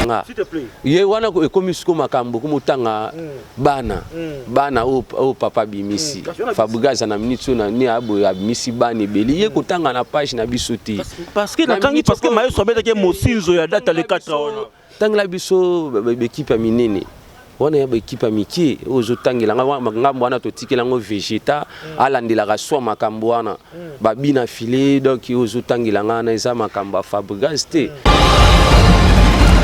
nga ye wana ekomi siko makambo kumutanga bana o papa bimisi Fabrigas na minute na ni abo ya bimisi bani beli ye kotanga na page na biso te parce que mayo sobeta ke mosinzo ya data le 4 ona tangla biso équipe minene wana ya équipe miki ozo tangela ngambo wana to tikela ngo vegeta alandela ka so makambo wana babina filé donc ozo tangela ngana eza makambo Fabrigas te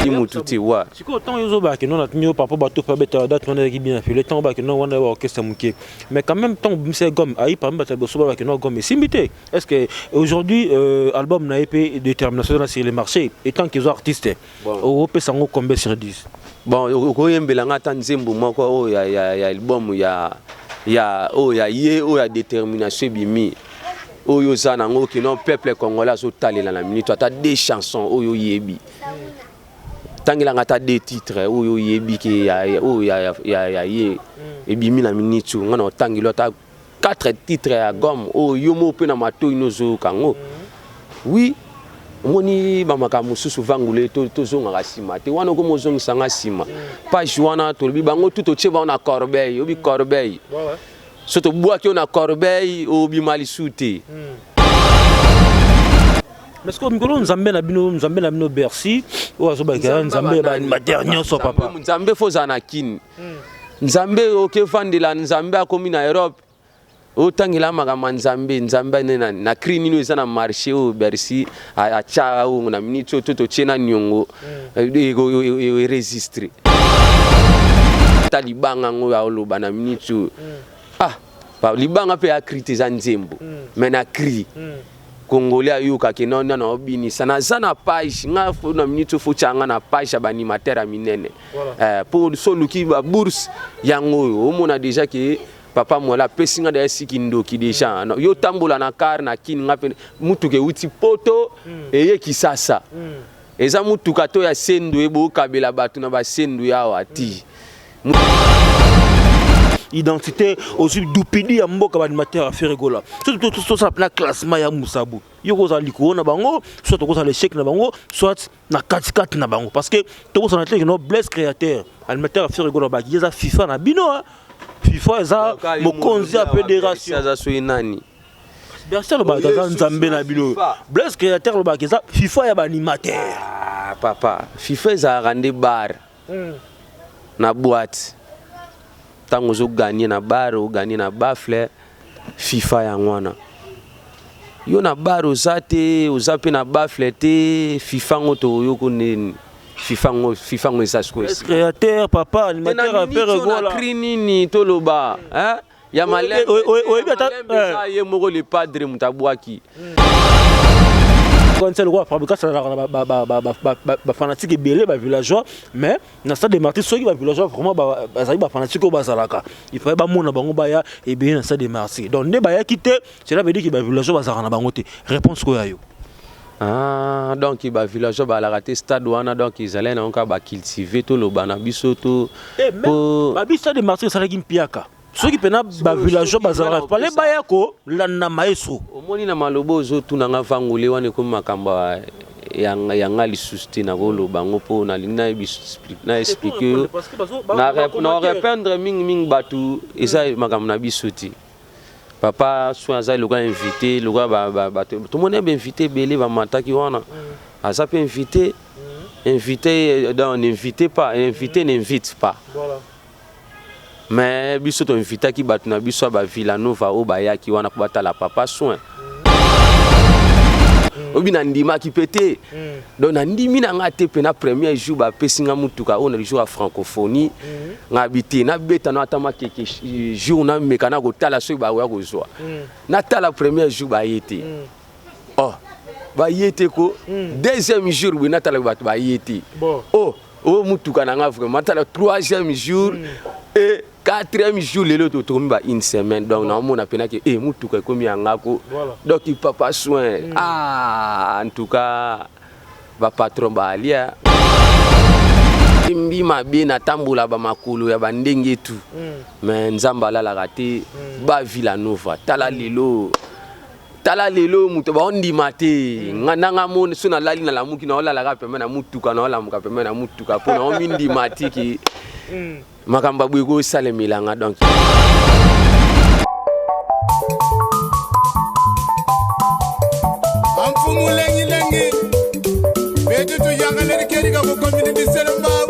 mututi wa siko tant yozo ba ke non atinyo papa bato pa beta date on est bien filé tant ba ke non wana orchestre muki mais quand même tant monsieur gomme ayi par exemple boso ba ke non gomme simbité est-ce que aujourd'hui album na épée détermination sur les marchés et tant qu'ils sont artistes au pe sango combien sur 10 bon okoyembela ngata nzembo moko ya album ya ye détermination bimi oyo za nango ke non peuple congolais so talela na minute ata des chansons oyo yebi tangela ngata des titres oyo yebi ke ya ye ebimi na minute ngana tangelo ata 4 titres ya gomme oyo mo pe na mato inozo kango oui moni ba makambo susu vangule to zonga kasima te wana ko mozongi sanga sima page wana to bango tout tie ba na corbeille obi corbeille soto bua ki na corbeille obi malisuti parce que mikolo nzambe na bino Bercy o azoba ka nzambe ba animateur nyonso papa nzambe foza na kin nzambe oke vandela nzambe akomi na Europe o tangila magama nzambe na cri nino eza na marché o Bercy a cha o na minute to chena nyongo e registre talibanga ngo ya oloba na minute pa libanga pe akrite za nzembo mais na cri Congolais ayuka ke non na obini sana zana page nga na minute fo changa na page ba animateur a minene pour soluki ba bourse yango o mona déjà que papa mola pesinga da sikindo ki déjà yo tambola na car na kin ngape mutuke uti poto eye kisasa eza mutuka to ya sendu ebo kabela batu na ba sendu yawa ati identité aussi dupidi ya mboka ba animateur affaire rigola tout ça na classement ya Musabu yoko za liko na bango soit to ko za l'échec na bango soit na 4 na bango parce que to ko na tele no bless créateur animateur affaire rigola ba kiza FIFA na bino FIFA eza mokonzi ya fédération za so inani Bercy lo ba za nzambe na bino bless créateur lo ba kiza FIFA ya ba animateur papa FIFA za rande bar na boîte tango zo gagner na bar ou gagner na bafle FIFA ya ngwana yo na bar ozate ozape na bafle te FIFA ngoto yoko neni FIFA ngo esasko créateur papa animateur affaire rigola crinini toloba ya malem ye moko le padre mutabwaki quand c'est le roi Fabrikas ba fanatique belé ba villageois mais na stade de Martyrs ceux qui ba villageois vraiment ba zali ba fanatique ko bazalaka il fallait ba mona bango ba ya et bien na stade de Martyrs donc ne ba ya quitter cela veut dire que ba villageois bazalaka na bango te réponse ko ya yo donc ba villageois ba la raté stade wana donc ils allaient na ba cultiver to lo bana biso to ba biso de Martyrs ça qui mpiaka ceux qui pena ba villageois bazalaka pale ba ya ko landa maestro omoni na malobo zo tuna nga vangule wane ko makamba yanga lisusti na golo bango po na lina na expliquer na répondre ming batu eza makamba na bisuti papa soit za le gars invité le gars ba tout le monde est invité belé ba mataki wana asa peut invité donc n'invite pas invité n'invite pas voilà. Mais biso to invita ki batu na biso ba Villanova o ba ya ki wana ko batala papa soin obi na ndima ki pété donc na ndimi na ngate pe na premier jour ba pesinga mutuka on le jour à francophonie ngabité na beta na atama keke jour na mekana ko tala so ba wa ko zo na tala premier jour ba yete ba yete ko deuxième jour bi na tala ba yete mutuka na nga vraiment tala troisième jour et quatrième jour le to tombe ba une semaine donc na mona pena que mutuka komi angako donc il papa soin en tout cas ba patron ba alia imbi mabe na tambula ba makolo ya bandenge tu mais nzamba la raté ba Villanova tala lelo tala lelo muto ba ondi mate nanga mon suna lali na lamuki na ola ka pembe na mutuka na ola muka pembe na mutuka pona o mindi mati ki makamba bwego sale milanga donc amfumu lengi lengi betu tu yangale keri ka ko community selma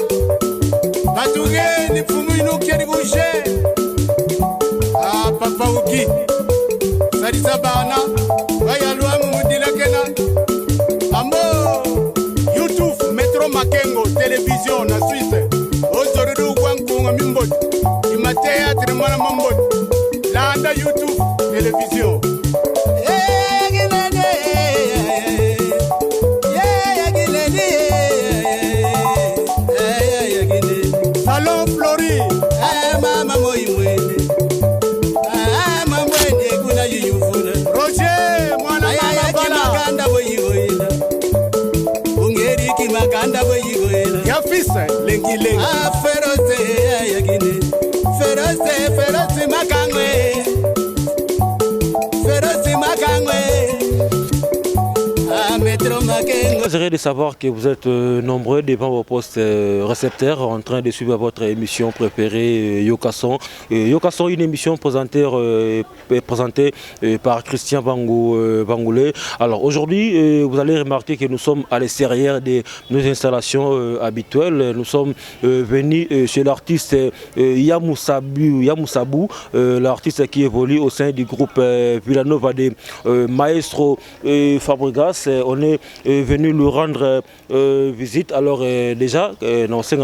batuge ni fumu ino keri ko je papa uki sari sabana waya luamu mudila kena amo YouTube Metro Makengo télévision na Suisse ozorudu kwankunga mimbot imatea trimana mambot landa YouTube télévision Salon Flori mama moi mwende mama mwende kuna yuyufuna Roger mwana mama bala maganda boyigoyela ungeri ki maganda boyigoyela ya fisa lengi lengi feroze yagine feroze makangwe feroze makangwe J'aimerais de savoir que vous êtes nombreux devant vos postes récepteurs en train de suivre votre émission préférée Yokason. Yokason, une émission présentée par Christian Bangoulé. Alors aujourd'hui, vous allez remarquer que nous sommes à l'extérieur de nos installations habituelles. Nous sommes venus chez l'artiste Yamousabou, l'artiste qui évolue au sein du groupe Villanova de Maestro Fabregas. On est venu lui rendre visite. Alors déjà, non, c'est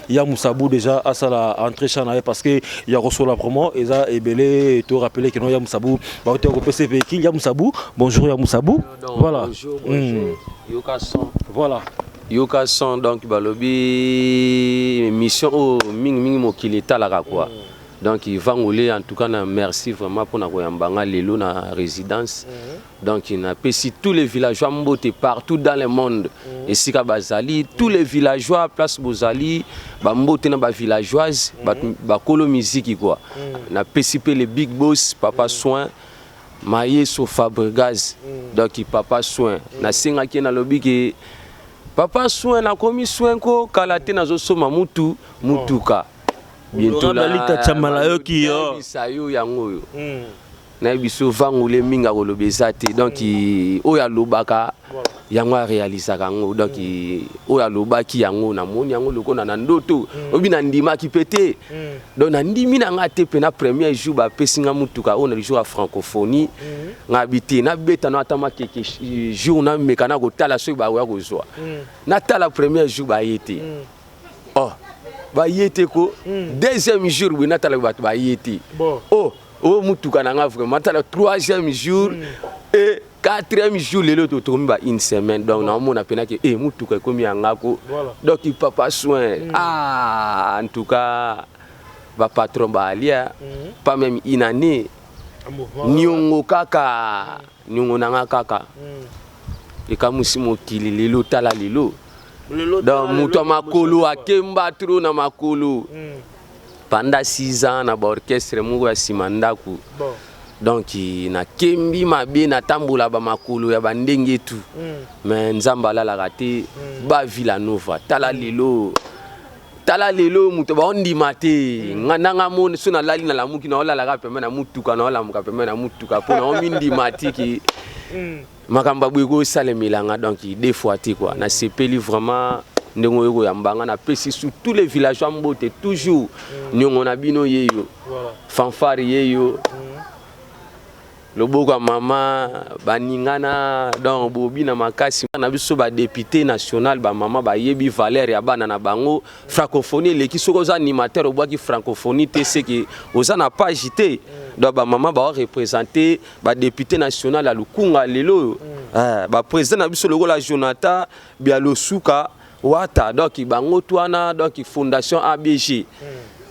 Yamousabou déjà à ça entrée chanae parce que il y a reçu la promo et ça est belé tout rappeler que non Yamousabou va être au PC véhicule Yamousabou. Bonjour Yamousabou. Voilà. Bonjour. Yokason. Voilà. Yokason donc balobi mission ming mokili talaka quoi. Donc il va rouler en tout cas merci vraiment pour na koyambanga lelo na résidence. Donc il a payé tous les villageois mbote partout dans le monde. Et sika bazali tous les villageois place Bozali ba mbote na ba villageoise ba kolo musique quoi. Na payé les big boss papa soin Maestro Fabregas. Donc papa soin na singa ki na lobi ke papa soin na komi soin ko kala te na zo soma mutuka. Bientôt là, na biso vangule minga kolobezate donc oya lobaka yango réalisa kango donc oya lobaki yango na moni yango lokona na ndoto obina ndima ki pété donc na ndimi na ngate pe na premier jour ba pesinga mutuka on a le jour à francophonie ngabité na beta na atama keke jour na mekana ko tala so ba wa ko zo na tala premier jour ba yete oh ba yete ko deuxième jour we na tala ba yete oh mutuka nanga vraiment tala troisième jour et quatrième jour lelo to tomba une semaine donc na mona pena que mutuka komi ngako donc il papa soin en tout cas ba patron ba alia pas même une année nyongo kaka nyongo nanga kaka et kamusi mokili lelo tala lelo donc muto makolo akemba trop na makolo pendant 6 ans na orchestre mungu ya simandaku donc na kembi mabe na tambola ba makolo ya bandenge tu mais nzamba la raté ba Villanova tala lelo muto ba ondi mate nanga mon suna lali na lamuki na ola ka pembe na mutuka na ola muka pembe na mutuka pona o mindi mati ki makamba bwego sale milanga donc des fois ti quoi na sepeli vraiment ndongo yoko yambanga na pesi sur tous les villageois mbote toujours nyongo na bino yeyo fanfare yeyo loboko mama baningana donc bobi na makasi na biso ba député national ba mama ba yebi valeur ya bana na bango francophonie leki soko za animateur obwaki francophonie te c'est que oza na pas agité donc ba mama ba représenter ba député national à Lukunga lelo ba président na biso lokola Jonathan Bialosuka Wata donc bango twana donc fondation ABG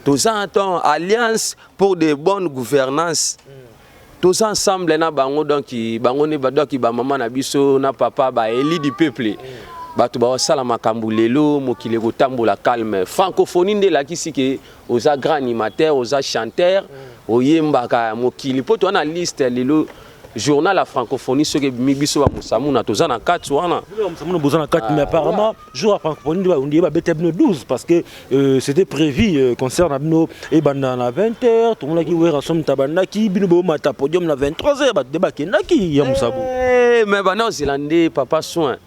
tous en alliance pour de bonnes gouvernances tous ensemble na bango donc bango ne ba donc ba mama na biso na papa ba éli du peuple bato ba sala makambu lelo mokile ko tambola calme francophonie nde la kisike aux grands animateurs aux chanteurs oyemba ka mokili poto na liste lelo journal la francophonie ce que biso ba musamu na toza na 4 wana musamu boza na 4 mais apparemment jour la francophonie on dit ba betebno 12 parce que c'était prévu concernant bino et banda na 20h tout le monde qui wera som tabanda ki bino bo mata podium na 23h ba débat kenaki ya musabu mais bana zélande papa soin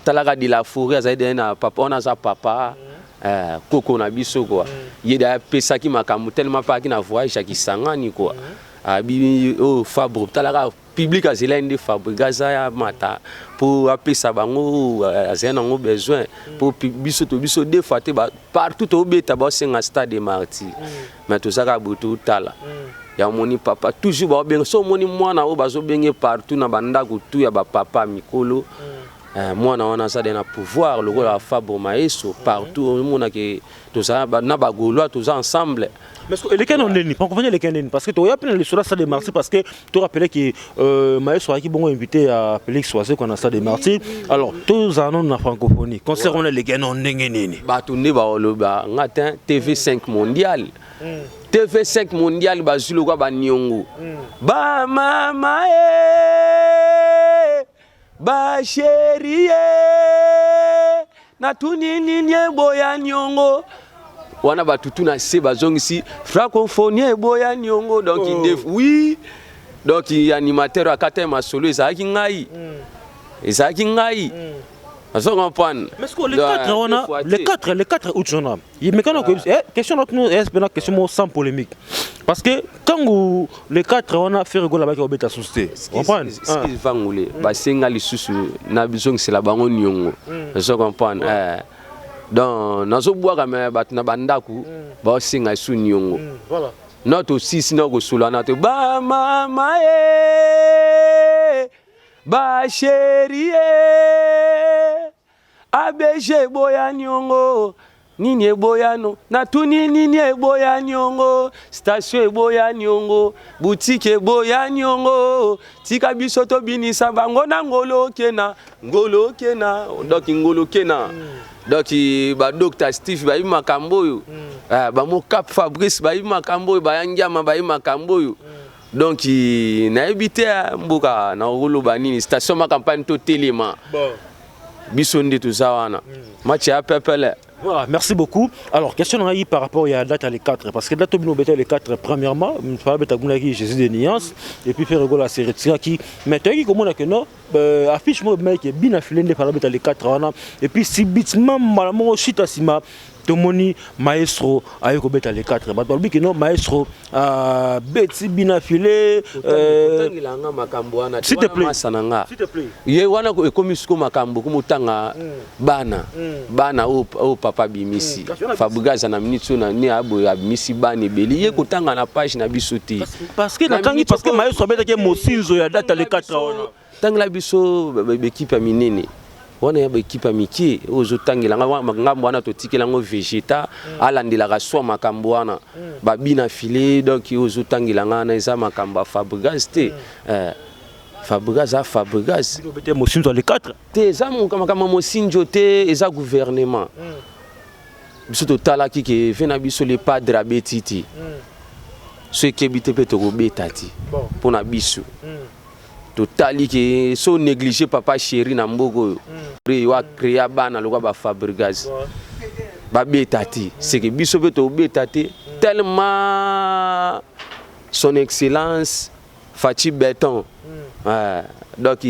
talaka de la forêt azade na papa on a za papa koko na biso quoi yeda pesa ki makamu tellement pas ki na voyage ki sangani quoi abi o Fabre talaka public azélande Fabre gaza mata pour apesa bango azena besoin pour biso to biso deux fois te partout au beta ba senga stade de martyr mais tout ça ka butu tala ya moni papa toujours ba benga so moni mwana o bazo benge partout na banda kutu ya ba papa mikolo mwana wana ça na pouvoir le rôle la Fabre maestro partout au monde que tout ça na ba gaulois tous ensemble. Mais lesquels on est ni pas convenir lesquels n'est parce que tu as appelé le soir ça de Marseille parce que tu rappelles que maestro qui bon invité à Félix Soisé qu'on a ça de Marseille alors tous en na francophonie concernant lesquels on n'est ni ba tourner ba loba ngatin TV5 mondial TV5 mondial ba zulu kwa ba nyongo ba mama ba chérie na tunini nye boya nyongo wana batutu na se bazongisi francophonie boya nyongo donc oui donc animateur akata masolo ezaki ngai ezaki ngai aso comprendre mais ce que les quatre août journal mais quand on question notre nous est une question sans polémique parce que quand les 4 on a fait rigoler avec obeta société comprendre ce qui va ngouler ba senga lisusu na bizong c'est la bango nyongo aso comprendre donc nazo boire mais bat na bandaku ba senga su nyongo voilà notre aussi sinon go sulana to ba mama ba chérie abeje boya nyongo nini eboyano na tuni nini eboya nyongo station eboya nyongo boutique eboya nyongo tika biso to binisa bango na ngolo kena donc ngolo kena donc ba docteur Steve ba makambo yo ba mo Cap Fabrice ba makambo ba yangiama ba makambo yo donc na ebité mboka na ngolo ba nini station ma campagne to téléma bisonde tout ça wana match à pepele. Voilà, merci beaucoup. Alors, question par rapport à la date à les 4, parce que la date les 4 premièrement, Jésus de Niance, et puis faire rigoler la série qui maintenant qui comment que non affiche moi mec bien affilé de parler les 4 et puis si bitement malamment chita sima tomoni maestro ayeko beta les 4 ba tolbi que non maestro beti bien affilé s'il te plaît s'il te plaît ye wana ko komisiko makambo kumutanga bana o papa bimisi fabugaza na minitso na ni abo ya bimisi bani beli ye kotanga na page na bisoti parce que maestro beta ke mosinzo ya date les 4 wana tangla biso équipe minene on a une équipe amitié aux otangela ngambo wana to tikela ngo vegeta alandela ka so makambo wana ba bina filé donc aux otangela ngana eza makambo Fabregas te Fabregas bete mosinzo les 4 te eza makambo mosinzo te eza gouvernement biso to tala ki ke vena biso le padre abetiti ce qui habite peut to betati pour na biso totali que so négligé papa chéri na mboko wa créer bana lokwa ba Fabregas ba betati c'est que biso beto betati tellement son excellence Fati Béton donc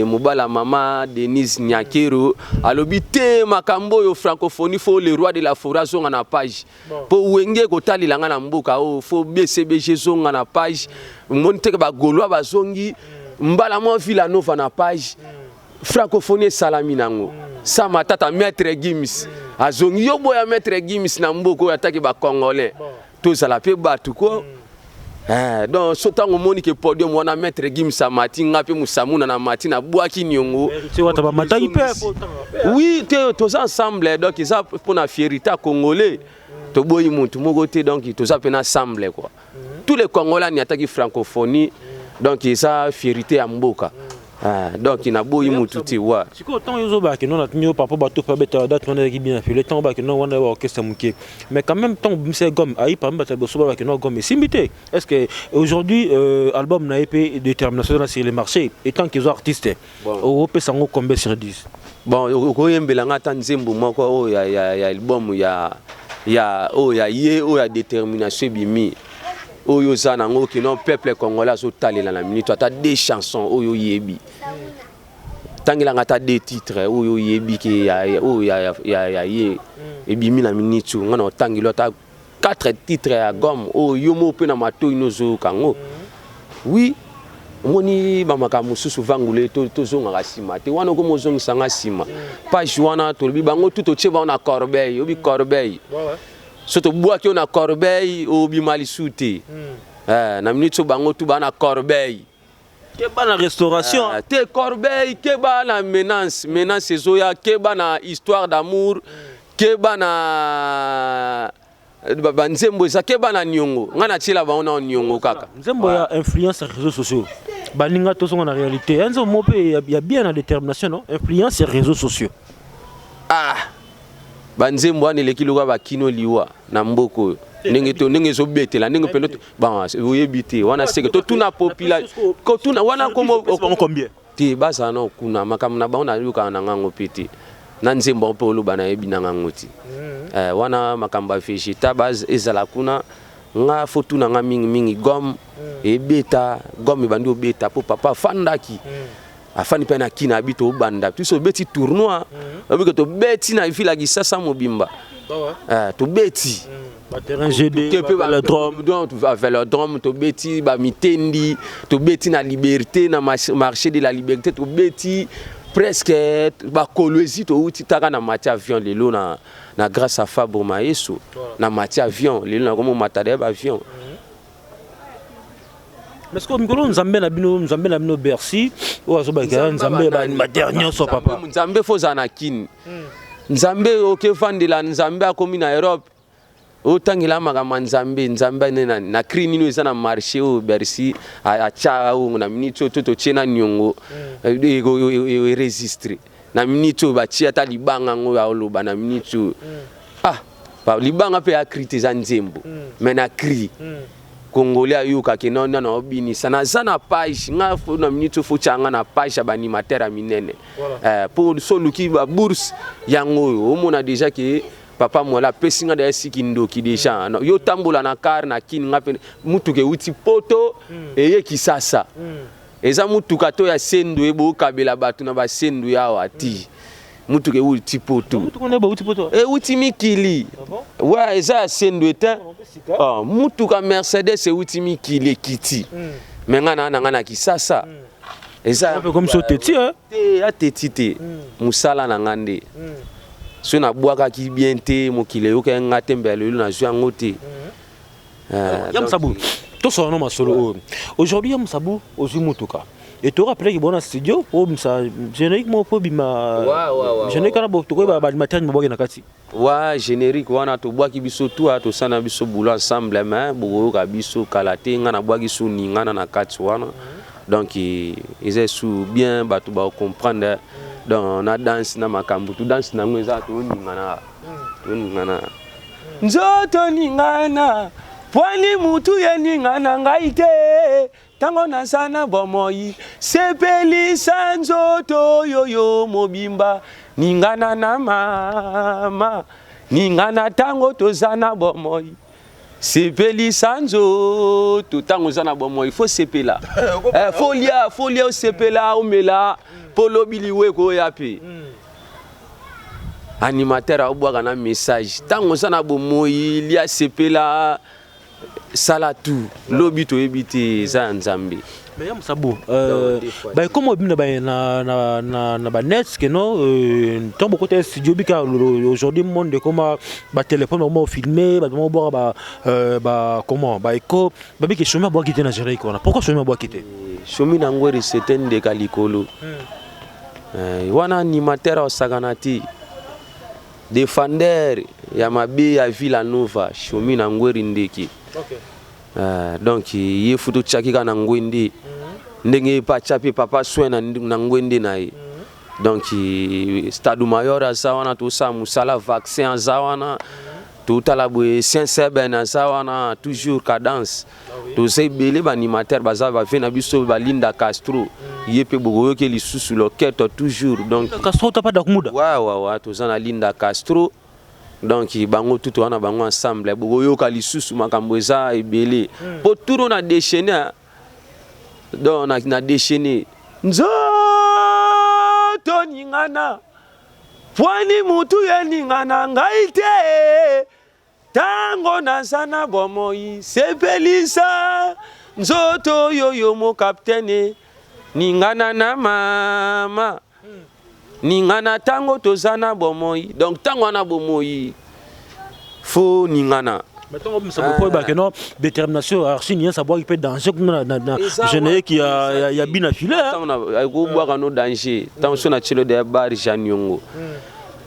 mobala mama Denise Nyakero alobité makambo yo francophonie faut le roi de la forêt zonga na page pour wenge ko tali langa na mboka o faut BCBG zonga na page monte ba golois ba zongi mbala mo vila nova na page francophonie salami nango sama tata maître Gims azongi yo boya maître Gims na mboko ataki ba congolais to sala pe batu ko donc sotango moni ke podium wana maître Gims amati ngape musamuna na mati na bwaki nyongo tu wata ba matai pe oui tous ensemble donc ça pour na fierté congolais to boyi muntu moko te donc tous ça pe na ensemble quoi tous les congolais ni ataki francophonie donc ça fierté à mboka Donc il na boyi mutu ti wa siko tant yozo ba que non atinyo papa bato pa beta date on est bien fait le temps ba que non on a orchestre muké mais quand même tant c'est gomme aïe par exemple ba que non gomme simbité est-ce que aujourd'hui album na épée détermination sur les marchés et tant qu'ils sont artistes au peut sango combien sur 10 bon ko yembela ngata nzembo moko o ya album ya détermination bimi oyo zana ngo ki non peuple congolais so talela na minute ata des chansons oyo yebi tangila ngata des titres oyo yebi ki ya ye ebimi na minute ngana tangilo ta 4 titres ya gomme oyo mo pe na mato inozo kango oui moni bamaka mususu vangule to zonga kasima te wana ko mozong sanga sima page wana to bi bango tout cheba na corbeille obi corbeille soto bua ki na corbeille obi malisuti na minute bango tu bana corbeille ke bana restauration te corbeille ke bana menace zoya ke bana histoire d'amour ke bana nzembo za ke bana nyongo ngana tila ba ona nyongo kaka nzembo ya influence réseaux sociaux baninga to songa na réalité enzo mopé ya bien na détermination non influence sur réseaux sociaux banzembo ani lekiluka ba kino liwa na mboko ndenge zo betela ndenge pelo bon oyebite wana seke to tuna popula ko tuna wana komo combien ti basa na kuna makamna ba ona yuka na ngango piti na nzembo pe oluba na yebi na ngangoti wana makamba vegeta base ezala kuna nga fotu na nga mingi gomme ebeta gomme bandi obeta po papa fandaki afani pe na kina abito obanda tu so beti tournoi abiko to beti na vila kisasa mobimba to beti ba terrain GD le drum donc avec le drum to beti ba mitendi to beti na liberté na marché de la liberté to beti presque ba kolwezi to uti taka na matière avion lelo na grâce à Fabro Maeso na matière avion lelo na comme matériel avion. Mais ce que nzambe na bino Bercy o azobaka nzambe ba matériel so papa nzambe foza na kin nzambe oke vandela nzambe akomi na Europe otangila magama nzambe na cri nino eza na marché o Bercy acha o na minute to chena nyongo e registre na minute ba chia ta libanga ngo ya oloba na minute ba libanga pe akrite za nzembo mais na cri Congolais ayuka kina na obini sana zana page nga fo na minute fo changa na page ba animateur a minene pour soluki ba bourse yango o mona déjà que papa mola pesinga da siki ndoki déjà yo tambola na car na kin ngape mutuke uti poto eye kisasa eza mutuka to ya sendo ebo kabela batu na ba sendo ya wati mutuke uti poto mutuko ne ba uti poto uti mikili wa eza sendo eta mutuka Mercedes uti mikili kiti menga na kisasa eza comme so teti te atetite musala na ngande so na bwaka ki bien te mokile yo ke ngate mbele na jwa ngote Yamsabu to so no masolo aujourd'hui Yamsabu ozu mutuka et tu rappelles que bon studio o msa générique mo po bima générique na bo to ko ba matériel mo na kati wa générique wana to bwaki biso tout to sana biso boulot ensemble mais bo ka biso kalate ngana bwaki so ningana na kati wana donc ils sont bien ba to ba comprendre donc na danse na makambu tu danse na ngweza to ningana nzoto ningana pwani mutu ya ningana ngaite tango na sana bomoi sepeli sanzoto yoyo mobimba ningana na mama ningana tango to zana bomoi sepeli sanzoto tango zana bomoi faut sepela folia sepela omela polo biliwe ko yapi animateur obwaka na message tango zana bomoi lia sepela salatu lobito ebité za nzambe mais Yamsabu ba comment bina ba na ba net que non tant beaucoup de studio bika aujourd'hui monde comment ba téléphone moment filmer ba boire ba comment ba éco ba biki chemin bois quitter na gérer quoi pourquoi chemin bois quitter chemin na ngweri certaine de kalikolo wana animateur au saganati défendeur ya mabe ya Villa Nova chemin na ngweri ndeki donc il faut tout chaki kana ngwendi ndenge pachapi papa soin na ngwende na ye donc stade mayor azawana to sa musala vaccin azawana tout à la boue Saint-Seben azawana toujours cadence to say belé ba animateur baza ba vena biso ba Linda Castro yepe bogo ke lisusu loketo toujours donc Castro ta pas dakumuda wa to zana Linda Castro donc bango tout wana bango ensemble bogo yo ka lisusu makambo eza ebele po turo na déchaîner donc na déchaîner nzoto ningana pwani mutu ya ningana ngaite tango nazana bomoi sepelisa nzoto yoyo mo kaptene ningana na mama ningana tango tozana bomoi donc tango na bomoi fo ningana maintenant ça peut pas que non détermination archini ça boit il peut danger na jeune qui a bien filé on go boire no danger tant so na chilo de bar Janiongo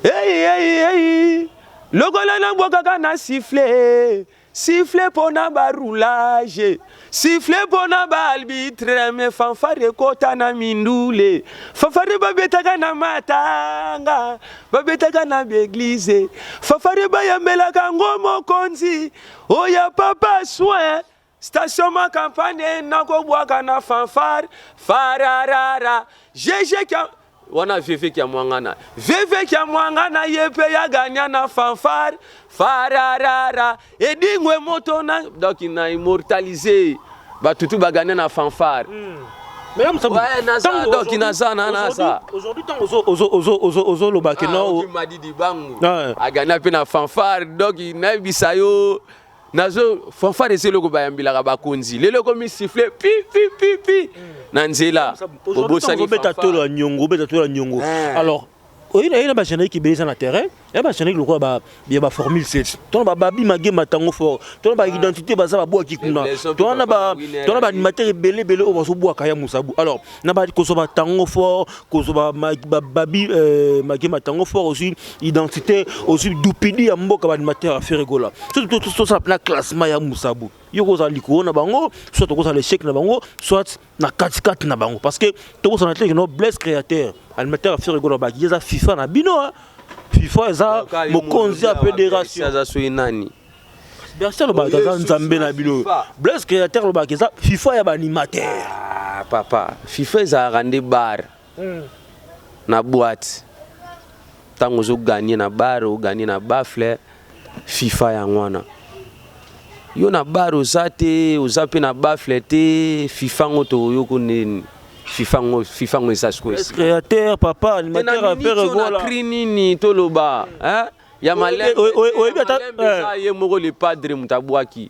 hey logola na boka na siffler siffler pour na baroulage siffler pour na arbitre mais fanfare kota na mindule fanfare babetaka na matanga babetaka na église fanfare bayambela kango mokonzi oya papa soin station ma campagne na ko bwaka na fanfare fararara jeje ka wana veve kia mwangana yepe ya ganya na fanfare fararara edingwe moto na donc na immortaliser batutu baganya na fanfare mais là ça donc inaza na ça aujourd'hui tant ozo lo bakeno tu m'as dit di bangu aganya pe na fanfare donc na bisayo nazo fanfare c'est loko bayambila bakonzi lelo komi siffler pi na nzela obosani beta tolo nyongo alors il y a des gens qui sont sur terrain, il y a des gens qui ont formule 7. Tu as des gens qui ont fort, tu as des identité qui ont tu as des animateurs belé qui ont alors, tu as des tango fort, tango fort aussi, identité aussi dupidi à mboka animateur à faire rigola. Tout ça na classement ya Musabu. Yoko za liko na bango, soit to ko za l'échec na bango, soit na 4-4 na bango parce que to ko na athlète no bless créateur, animateur à faire rigola ba kiza FIFA na bino FIFA eza mokonzi ya fédération za so inani. Bersa lo ba za nzambe na bino. Bless créateur lo ba kiza FIFA ya ba animateur. Ah papa, FIFA za rande bar. Na boîte. Tango zo gagner na bar ou gagner na bafle FIFA ya ngwana. Yo na bar ozate ozape na bafle te FIFA ngoto yoko nini FIFA ngo isasko créateur papa animateur à faire rigola crinini toloba hein ya malembe ye moko le padre mutabwaki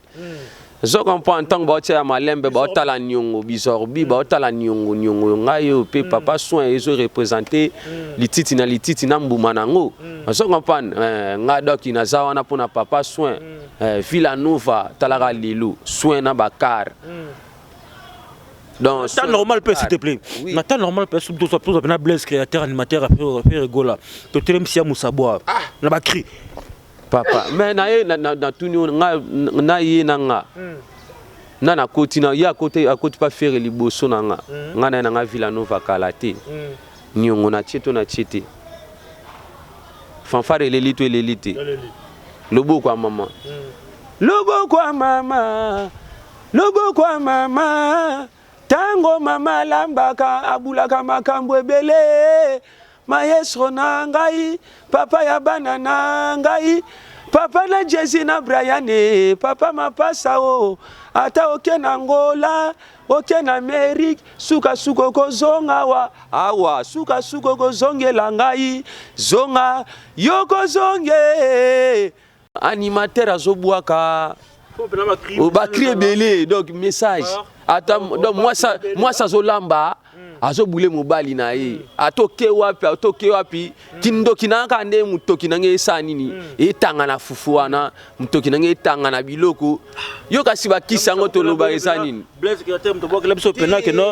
zo comprend tant ba tia malembe ba otala nyongo bizorbi ba otala nyongo ngayo pe papa soin ezo représenter lititi na mbuma nango zo comprend nga doki na zawana pona papa soin Villa Nova talaka lelo soin na bakar donc c'est normal peut s'il te plaît maintenant normal peut tout ça na bless créateur animateur à faire rigola to telem sia musaboa na ba cri papa mais na tuni na ye nanga na koti na ya côté à côté pas faire liboso nanga ngana na Villa Nova kalate nyongo na cheto na chete fanfare l'élite lobo kwa mama lobo kwa mama tango mama lambaka abulaka makambo ebele maestro na ngai papa ya bana na ngai papa na Jesse na Brian papa mapasa o ata oke na Angola oke na Amerique suka kozonga awa suka kozongela ngai zonga yoko zonge animateur azobwaka ba crier belé donc message attends donc moi ça zolamba azoboule mobali na ye atoke wapi kindoki nanga nde mutoki nange esanini etanga na fufu wana mutoki nange etanga na biloko yo kasi bakisa ngo toloba esanini bless créateur mto boka lebso pena ke no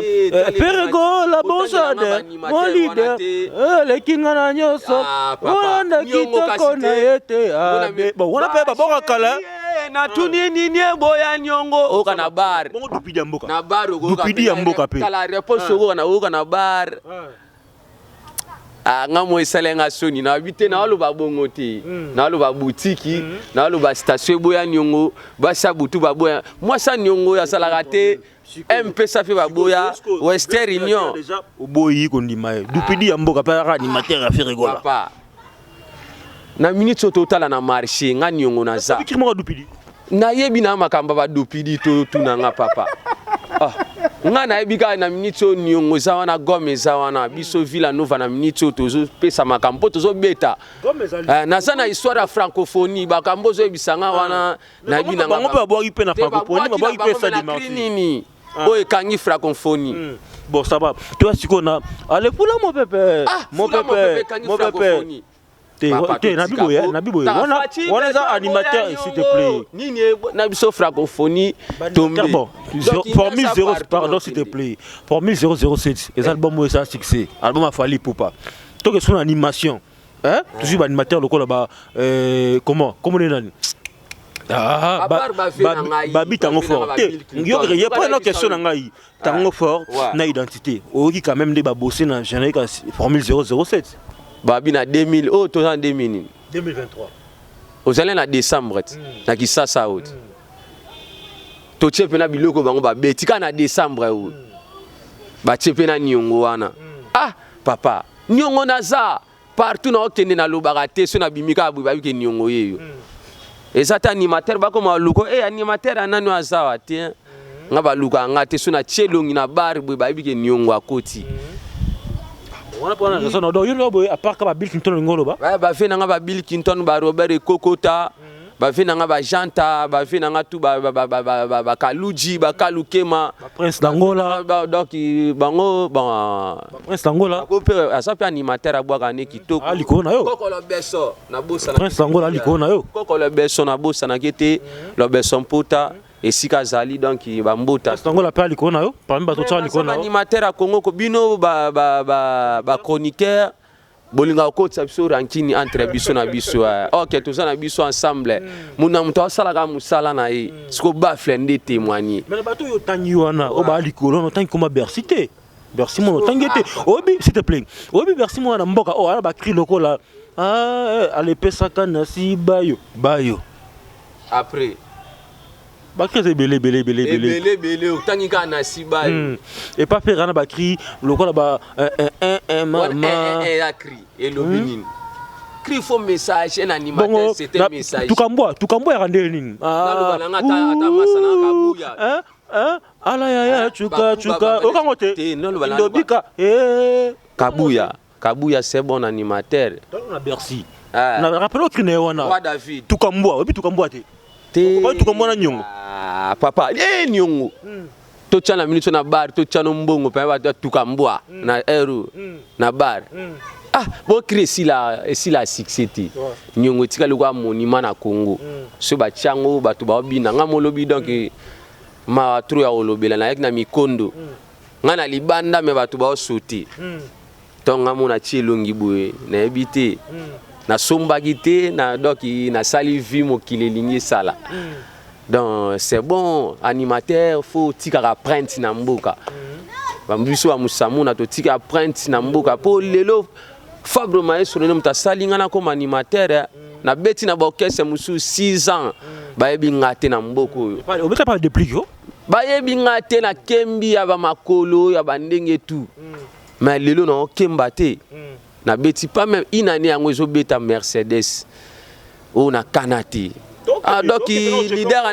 perego la bonsade mon leader le kinga na nyoso wanda kitoko na yete bon wana pe ba boka kala na tuni nini boya nyongo oka na bar bongo dupidi ya mboka na bar dupidi ya mboka pe kala réponse oka na bar nga mo esalenga soni na bite na aloba bongo te na aloba boutique na aloba station boya nyongo basa butu baboya moi ça nyongo ya salaka te MP ça fait baboya Western Union oboyi kondima dupidi ya mboka pa animateur a fait rigola papa na minute total na marché nga nyongo na za bikimo dupidi na yebi na makamba ba dupidi to tunanga papa nga na ebika na minute nyongo za wana gome za wana biso Villa Nova na minute tozo pesa makambo tozo beta na sana histoire ya francophonie bakambo zo ebisanga wana na bina nga bango pe boyi pe na francophonie baboyi pe ça dimanche nini o ekangi francophonie bon ça va toi sikona allez pour là mon pépé mon pépé na bibo on est animateur s'il te plaît nini na biso francophonie tombe formule 0 pardon s'il te plaît formule 007 les albums ça succès album a fallu poupa donc son animation hein toujours animateur lokola ba comment on est nani babi tango fort yo pas une question na ngai tango fort na identité oki quand même de ba bosser na générique formule 007 babi na 2000 oh to en 2023 aux allez na décembre na kisasa out to chepe na biloko bango ba betika na décembre ou ba chepe na nyongo wana papa nyongo na za partout na okende na lobaka te so na bimika abu ba ke nyongo yeyo ezata animateur ba koma luko animateur anano azawa te nga ba luka ngate so na chelongi na bar bu ba ke nyongo akoti on a pas na son do yo boy à part ka ba Bill Clinton ngolo ba ba fe na nga ba Bill Clinton ba Robert Kokota ba fe na nga ba Janta ba fe na nga tu ba Kaluji ba Kalukema ba Prince d'Angola donc bango bon Prince d'Angola ko pe asa pe animateur abwaka ne kitoko aliko na yo koko lo beso na bosa na Prince d'Angola aliko na yo koko lo beso na bosa na kete lo beso mpota esika zali donc bambota Angola pe aliko na yo parmi bato tsa aliko na animateur a Congo ko bino ba chroniqueur bolinga okotsa biso rankini entre biso na biso OK tous na biso ensemble muna mto asala ka musala na ye siko ba flende témoigner mais bato yo tangi wana o ba aliko no tangi comme Bercy te Bercy mon tangi te obi s'il te plaît obi Bercy mon na mboka ala ba cri lokola ale pesa kana si bayo après bakri belé otangi ka na siba et pas faire na bakri lokola ba la cri et le binin cri faut message un animateur c'était message tukambwa ya randeli nini ata masana kabuya ala ya chuka okangote ndobika kabuya c'est bon animateur na Bercy na rappel autre ne wana David tukambwa te tukamona nyongo papa nyongo to chana minute na bar to chana mbongo pa ba tukambwa na eru na bar bo kresi la succès nyongo tika lokwa monument na Congo so ba chango ba to ba bina nga molobi donc ma tro ya olobela na na mikondo nga na libanda me ba to ba sauter to nga mona chielongi boye na ebité na sombaki te na donc na sali vie mokili elingi sala donc c'est bon animateur faut tika print na mboka bambiso wa musamu na to tika print na mboka po lelo Fabre Maestro ne mta salinga na comme animateur na beti na orchestre musu 6 ans ba yebi ngate na mboko o beta pas de plico ba yebi ngate na kembi ya ba makolo ya bandenge tout mais lelo na kemba te na beti pas même une année yango zo beta Mercedes o na kanati donc leader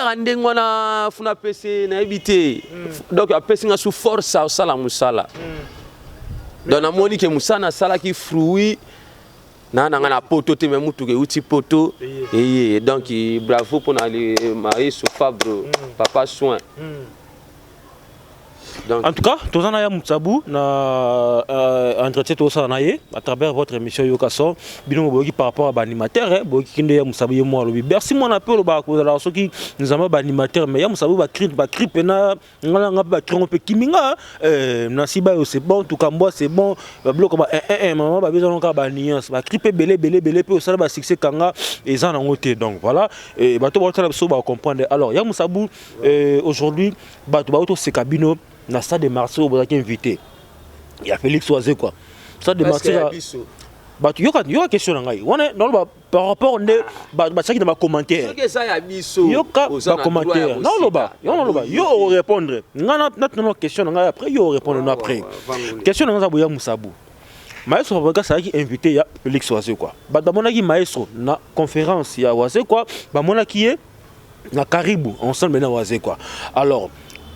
andengwana funa PC na ebité donc a PC nga sous force au sala musala donc na moni ke musana sala ki fruit na nga poto te même mutu ke uti poto et donc bravo pour na le marié sous Fabre papa soin Donc, en tout cas, tous en ayant Moutsabou, na entretien tous en ayé à travers votre émission Yokason, bilan par rapport à l'animateur, Boki Kinde Moutsabou et moi, merci mon appel au bas, ceux qui nous avons l'animateur, mais Moutsabou va crier, pena, va crier un peu Kiminga, Nasiba c'est bon, tout comme moi c'est bon, bloc comme maman, va besoin encore de nuance, va crier belé, puis au salon va succès Kanga et ça en côté, donc voilà, et bateau va comprendre. Alors, Y'a Moutsabou, aujourd'hui, bateau c'est Cabino. Na stade de Marseille, on a invité. Il y a Félix Oisé quoi. Stade de Marseille. Il y a une question par rapport à ça qui m'a commenté. Il y a commentaire. Non, il y a répondre. Notre question après, il y a répondre après. Question de Moussabou Moussabou. Maestro Babaga ça qui invité ya Félix Oisé quoi. Bamona qui maestro na conférence ya Oisé quoi. Bamona qui est na Caribou ensemble na Oisé quoi. Alors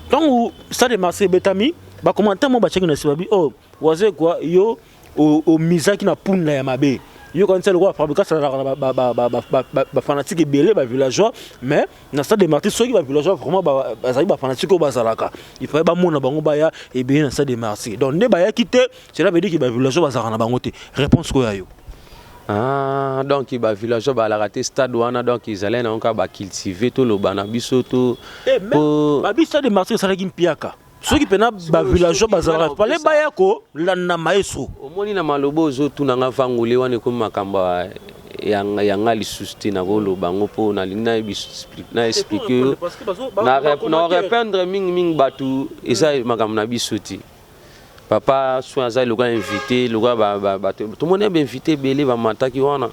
quand ça de Marseille Betami, bah commentaire mon bachaki na sibabi oh Oisé quoi yo au misaki na punda ya mabe. Yo quand c'est le roi fabriquer ça ba fanatique belé ba villageois mais na stade de Marseille ceux qui ba villageois vraiment ba fanatique au bazalaka. Il fallait ba mona bango ba ya et bien na stade de Marseille. Donc ne ba ya quitter, cela veut dire que ba villageois bazalaka na bango te. Réponse quoi yo? Ah, donc il va villageois va la rater stade wana donc ils allaient donc ba cultiver tout le bana biso tout pour ba biso de Marseille ça la gimpiaka ceux qui pena ba villageois bazala pas les bayako la na maestro omoni na malobo zo tout na ngafangule wana ko makamba yanga li sustina ko bango po na lina na expliquer na répondre ming batu eza makamba na biso ti papa soit ça le gars invité le gars tout le monde est invité belé va mata qui wana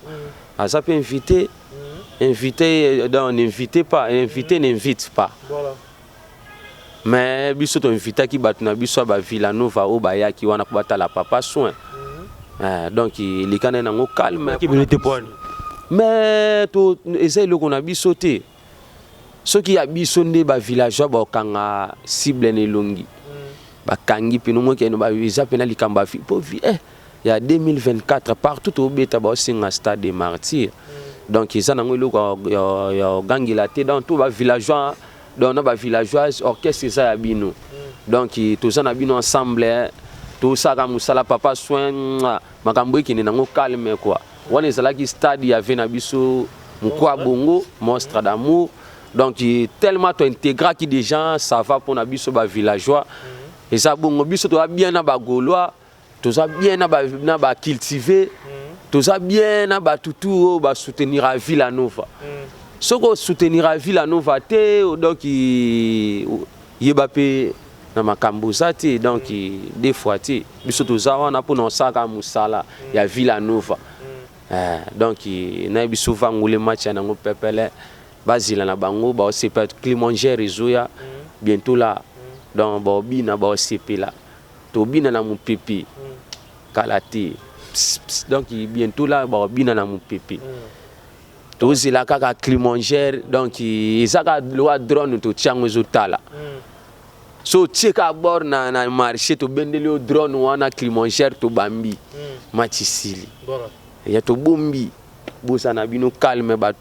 ça peut inviter donc n'invitez pas inviter n'invite pas voilà mais biso to invité qui bat na biso ba Villanova au baya qui wana ko batala papa soin donc il est na ngo calme qui venait te prendre mais to essaye le qu'on a biso te ceux qui a biso ndé ba villageois ba kanga cible ne longi bakangi pino mo ke no ba visa pena likamba fi po vi il y a 2024 partout au beta ba singa stade des martyrs donc ils en ont ya gangi la té dans tout ba villageois donc ba villageois orchestre ça ya bino donc tout ça na bino ensemble tout ça comme ça la papa soin makambo ki ni nango calme quoi on est là qui stade ya vena biso mukwa bongo monstre d'amour donc tellement to intégrat qui des gens ça va pour na biso ba villageois. Et ça, bon, biso to bien na ba gaulois, to ça bien na ba cultiver, to ça bien na ba tout ba soutenir à Villanova. Ce qu'on soutenir à Villanova te donc il Mbappé na makambo ça te donc des fois te biso to ça on a pour non ça comme ça il y a Villanova. Donc na biso vangule match na ngo pepele bazila na bango ba c'est pas Clémanger Rezoya bientôt là. Donc bobi na ba CP là to bina na mon pipi kalati donc bientôt là bobi na mon pipi to zila kaka Clémanger donc izaka loi drone to tiango zotala so tcheka bor na marché to bendele drone wana Clémanger to bambi matisili ya to bombi bosa na bino calme ba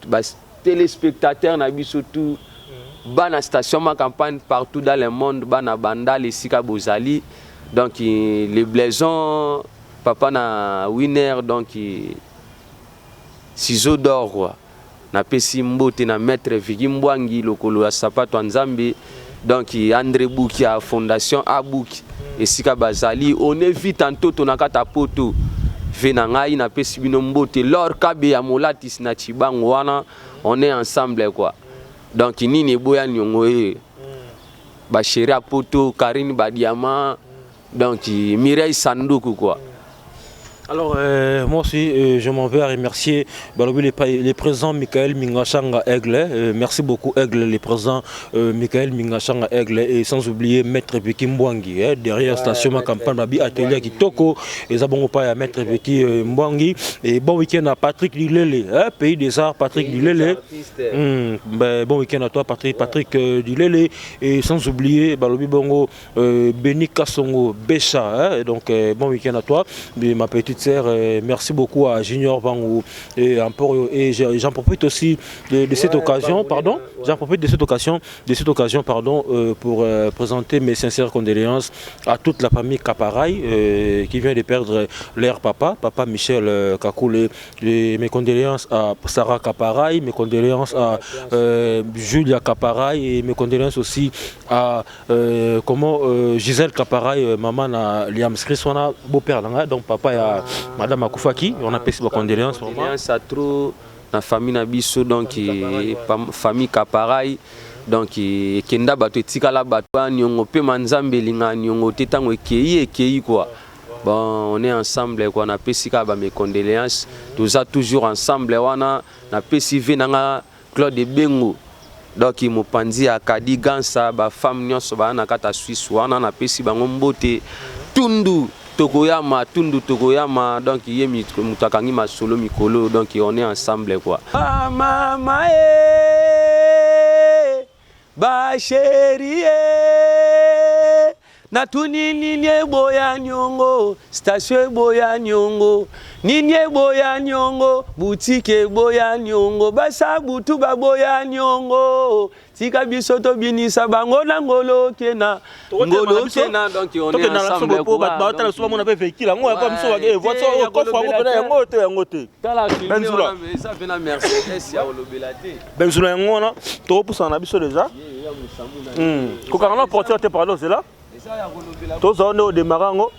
téléspectateurs na biso tout bana station ma campagne partout dans le monde bana banda les sika bozali donc les blaisons papa na winner donc ciseaux d'or quoi na pesi mbote na maître Vigi Mbwangi lokolo ya sapato nzambe donc André Boukia fondation Abouki et sika bazali on évite tantôt na kata poto vena ngai na pesi bino mbote lor kabe ya molatis na chibango wana on est ensemble quoi. Donc nini boya nyongo ba chéri poto Karine Badiama donc Mireille Sandoku quoi. Alors moi aussi je m'en vais à remercier les présents Michael Mingashanga Aigle, merci beaucoup Aigle les présents Michael Mingashanga Aigle et sans oublier Maître Beki Mbwangi derrière station ma campagne Babi atelier Kitoko et zabongo pa ya Maître Beki Mbwangi et bon week-end à Patrick Dilele pays des arts Patrick Dilele bon week-end à toi Patrick Dilele et sans oublier balobi bongo Beni Kasongo Besha donc bon week-end à toi ma petite directeur. Merci beaucoup à Junior Bangou et j'en profite aussi de cette occasion, pardon. J'en profite de cette occasion, pour présenter mes sincères condoléances à toute la famille Kaparay qui vient de perdre leur papa Michel Kakoulé. Mes condoléances à Sarah Kaparay, mes condoléances à Julia Kaparay et mes condoléances aussi à Gisèle Kaparay, maman na Liam Skris, on a beau-père donc papa et à madame Akoufaki, on a fait mes condoléances. Condoléances à trop la famille Nabiso, donc famille Kaparay. Donc kenda bato etikala bato nyongo pe manzambe linga nyongo tetango ekei quoi. Bon, on est ensemble quoi, na pesika ba mes condoléances, tous toujours ensemble wana na pesive nanga Claude Bengo. Donc mo pandi akadi gansa ba femme nyonso ba na kata Suisse wana na pesi bango mbote tundu Togoyama, donc il y a mutakangi masolo mikolo, donc on est ensemble quoi. Ah mama ba chérie na tuni ninye boya nyongo station boya nyongo ninye boya nyongo boutique boya nyongo basa butu ba boya nyongo tika biso to binisa bango na ngolo kena donc on est ensemble pour battre souvent on avait véhicule ngo ya comme ça voiture coffre ngo te Benzula ça fait na Mercedes ya olobelate Benzula ngo na to pour ça na biso déjà ko kana porter te parler c'est là tous on est au démarrant.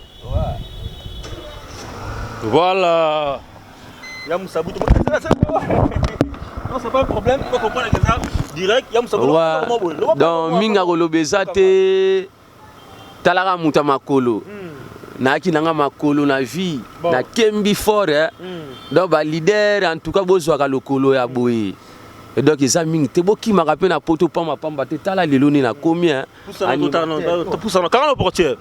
Voilà. Non, c'est pas un problème, il faut comprendre que ça direct. Donc, minga golobezate talara muta makolo. Na ki nanga makolo na vie, na kembi fort. Donc, ba leader en tout cas bozwa ka lokolo ya boye. Et donc ils ont mis qui m'a rappelé na poto pamba te tala lelo ni na combien pour ça quand le portier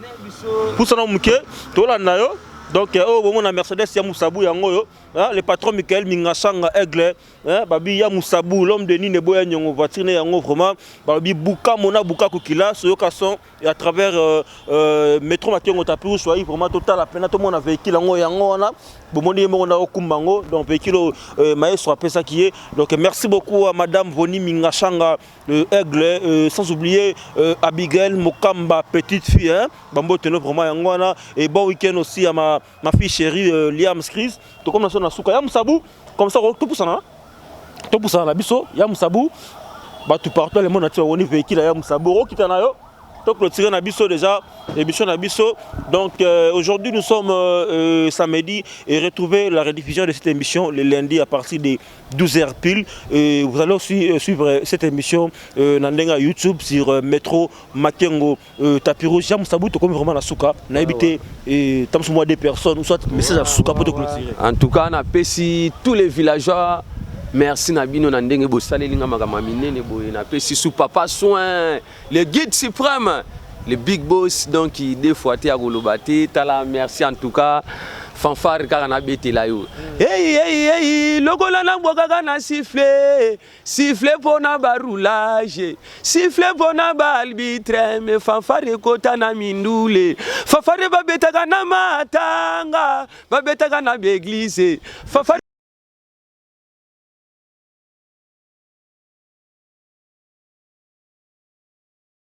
pour ça muke to la nayo donc on a Mercedes ya Mousabou yango yo le patron Michael Mingashanga Aigle babi ya Mousabou l'homme de Nine Boya Nyongo voiture yango vraiment babi buka mona buka kokila so yokason et à travers métro Makengo Tapiru choisi vraiment total la peine tout monde a véhicule yango na bomoni mo na okumbango donc véhicule maestro après ça qui est donc merci beaucoup à madame Voni Mingashanga Aigle sans oublier Abigail Mokamba petite fille bambo teno vraiment yango na et bon week-end aussi à ma fille chérie Liam Skris to comme na suka ya Mousabou comme ça tout pour ça na biso ya Mousabou ba tout partout le monde a on véhicule ya Mousabou qui tana yo donc le tiré na biso déjà émission na biso donc aujourd'hui nous sommes samedi et retrouver la rediffusion de cette émission le lundi à partir de 12h pile et vous allez aussi suivre cette émission na YouTube sur Métro Makengo Tapiru ya Mousabou to comme vraiment na suka na habité et tam moi des personnes ou soit message à suka pour te clôturer. En tout cas on a pesi tous les villageois. Merci Nabino Nandenge Bossale Linga Magamamine Boy na pesi sous papa soin le guide suprême le big boss donc il des fois té agolobate tala merci en tout cas fanfare karana betela yo hey lokola na boka na siffler pour na baroulage siffler pour na arbitre mais fanfare kota na mindule fanfare babetaka na matanga babetaka na église fanfare